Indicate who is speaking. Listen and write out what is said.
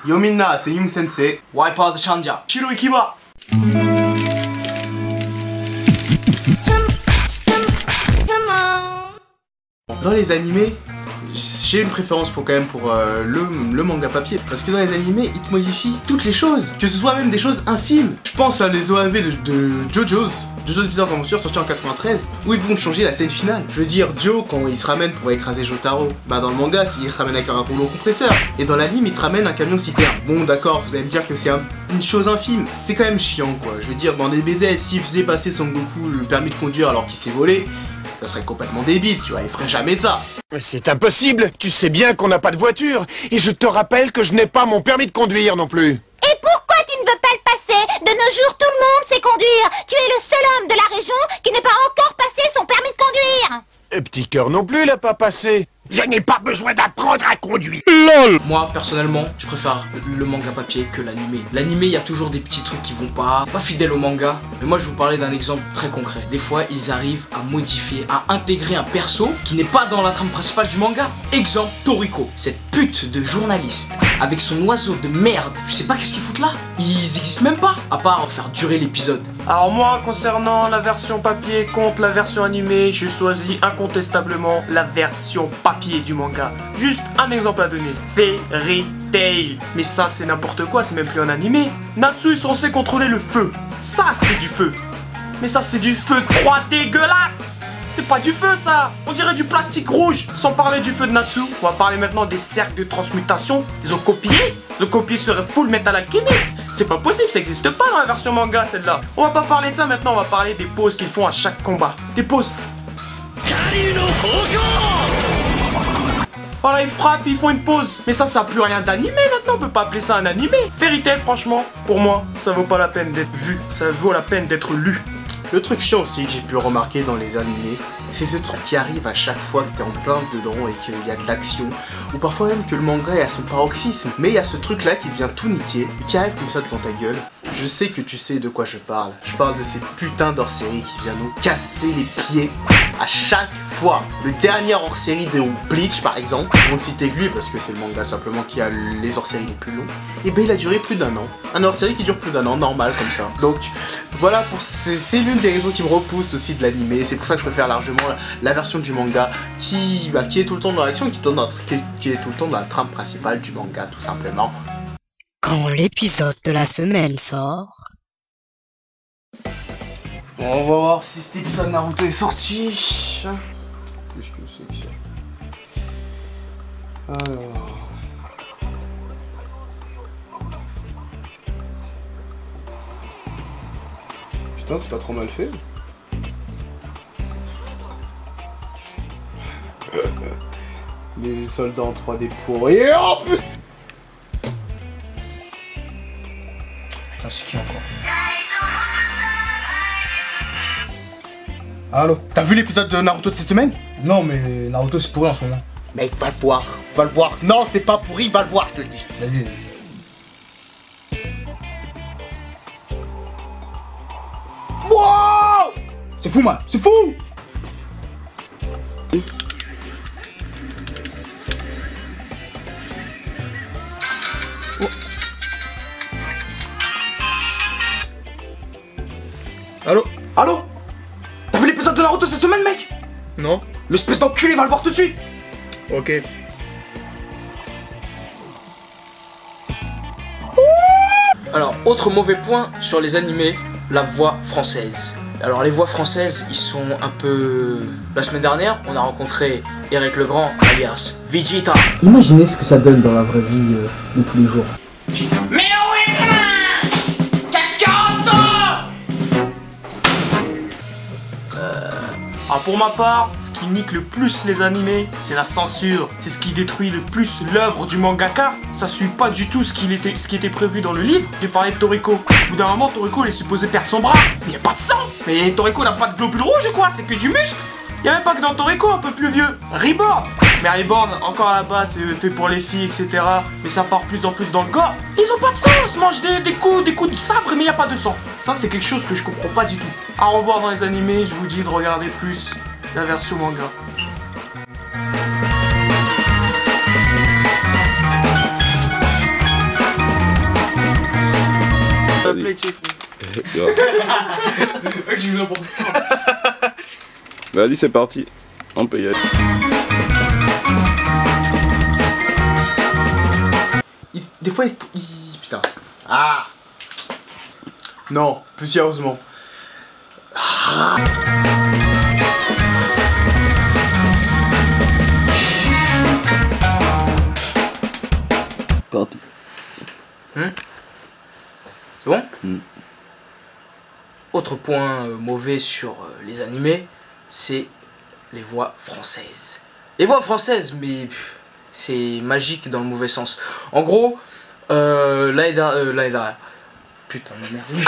Speaker 1: Yo minna, c'est Young Sensei.
Speaker 2: Wipeout Shanja. Shiro Ikiba.
Speaker 1: Dans les animés, j'ai une préférence pour le manga papier. Parce que dans les animés, ils te modifient toutes les choses. Que ce soit même des choses infimes. Je pense à les OAV de JoJo's Bizarre Adventure sorti en 93, où ils vont changer la scène finale. Je veux dire, Joe, quand il se ramène pour écraser Jotaro, bah dans le manga, il se ramène avec un rouleau compresseur. Et dans l'anime, il te ramène un camion citerne. Bon, d'accord, vous allez me dire que c'est une chose infime. C'est quand même chiant, quoi. Je veux dire, dans des BZ, s'il faisait passer Son Goku le permis de conduire alors qu'il s'est volé, ça serait complètement débile, tu vois, il ferait jamais ça.
Speaker 3: Mais c'est impossible, tu sais bien qu'on n'a pas de voiture. Et je te rappelle que je n'ai pas mon permis de conduire non plus.
Speaker 4: Et pourquoi tu ne veux pas le passer? De nos jours, tout le monde sait conduire. Tu es le seul homme de la région qui n'est pas encore passé son permis de conduire.
Speaker 3: Et Petit Cœur non plus l'a pas passé. Je n'ai pas besoin d'apprendre à conduire.
Speaker 2: LOL. Moi, personnellement, je préfère le manga papier que l'animé. L'animé, il y a toujours des petits trucs qui vont pas fidèles au manga. Mais moi, je vais vous parler d'un exemple très concret. Des fois, ils arrivent à modifier, à intégrer un perso qui n'est pas dans la trame principale du manga. Exemple, Toriko, cette pute de journaliste, avec son oiseau de merde. Je sais pas qu'est-ce qu'ils foutent là. Ils existent même pas, à part faire durer l'épisode.
Speaker 5: Alors moi, concernant la version papier contre la version animée, je choisis incontestablement la version papier du manga. Juste un exemple à donner. Fairy Tail. Mais ça, c'est n'importe quoi, c'est même plus un animé. Natsu est censé contrôler le feu. Ça, c'est du feu. Mais ça, c'est du feu 3 dégueulasse. C'est pas du feu, ça. On dirait du plastique rouge. Sans parler du feu de Natsu, on va parler maintenant des cercles de transmutation. Ils ont copié sur Full Metal Alchemist. C'est pas possible, ça existe pas dans la version manga, celle-là. On va pas parler de ça maintenant, on va parler des poses qu'ils font à chaque combat. Des poses. Voilà, ils frappent, ils font une pause. Mais ça a plus rien d'animé maintenant, on peut pas appeler ça un animé. Fairy Tail, franchement, pour moi, ça vaut pas la peine d'être vu. Ça vaut la peine d'être lu.
Speaker 1: Le truc chiant aussi que j'ai pu remarquer dans les animés, c'est ce truc qui arrive à chaque fois que t'es en plein dedans et qu'il y a de l'action, ou parfois même que le manga est à son paroxysme, mais il y a ce truc là qui vient tout niquer et qui arrive comme ça devant ta gueule. Je sais que tu sais de quoi je parle de ces putains d'hors-série qui viennent nous casser les pieds à chaque fois. Le dernier hors-série de Bleach par exemple, on ne citait que lui parce que c'est le manga simplement qui a les hors-séries les plus longs, et ben il a duré plus d'1 an. Un hors-série qui dure plus d'1 an, normal comme ça. Donc voilà, c'est l'une des raisons qui me repousse aussi de l'animé. C'est pour ça que je préfère largement la version du manga qui est tout le temps dans l'action et qui est tout le temps dans la trame principale du manga tout simplement.
Speaker 6: Quand l'épisode de la semaine sort...
Speaker 1: Bon, on va voir si cet épisode Naruto est sorti. Qu'est-ce que c'est que ça? Alors... Putain, c'est pas trop mal fait. Les soldats en 3D pourris. Oh putain!
Speaker 2: Putain, c'est qui encore? Allo?
Speaker 1: T'as vu l'épisode de Naruto de cette semaine?
Speaker 2: Non, mais Naruto c'est pourri en ce moment.
Speaker 1: Mec, va le voir, va le voir. Non, c'est pas pourri, va le voir, je te le dis.
Speaker 2: Vas-y.
Speaker 1: Wow!
Speaker 2: C'est fou, man, c'est fou! Oh. Allo?
Speaker 1: Allô? T'as vu l'épisode de Naruto cette semaine, mec?
Speaker 2: Non.
Speaker 1: L'espèce d'enculé, va le voir tout de suite.
Speaker 2: Ok. Alors, autre mauvais point sur les animés, la voix française. Alors les voix françaises, ils sont un peu... La semaine dernière, on a rencontré Eric Legrand, alias Vegeta. Imaginez ce que ça donne dans la vraie vie de tous les jours.
Speaker 1: Mais où est Flash? T'as 40 ans!
Speaker 5: Alors pour ma part, ce qui nique le plus les animés, c'est la censure. C'est ce qui détruit le plus l'œuvre du mangaka. Ça suit pas du tout ce qui était prévu dans le livre. J'ai parlé de Toriko. Au bout d'un moment, Toriko il est supposé perdre son bras. Il n'y a pas de sang. Mais Toriko n'a pas de globules rouges ou quoi? C'est que du muscle. Il n'y a même pas que dans Toriko, un peu plus vieux. Reborn. Mais Reborn, encore à la base, c'est fait pour les filles, etc. Mais ça part plus en plus dans le corps. Ils ont pas de sang, ils se mangent des coups de sabre, mais il n'y a pas de sang. Ça, c'est quelque chose que je comprends pas du tout. À revoir dans les animés, je vous dis de regarder plus la version manga. Fair
Speaker 7: Vas-y.
Speaker 5: play, check.
Speaker 7: Vas-y, c'est parti. On peut y aller.
Speaker 1: Des fois, putain. Ah. Non, plus sérieusement.
Speaker 7: Parti.
Speaker 2: C'est bon
Speaker 7: Mm.
Speaker 2: Autre point mauvais sur les animés, c'est les voix françaises. Les voix françaises, mais c'est magique dans le mauvais sens. En gros, l'année dernière... Putain de merde.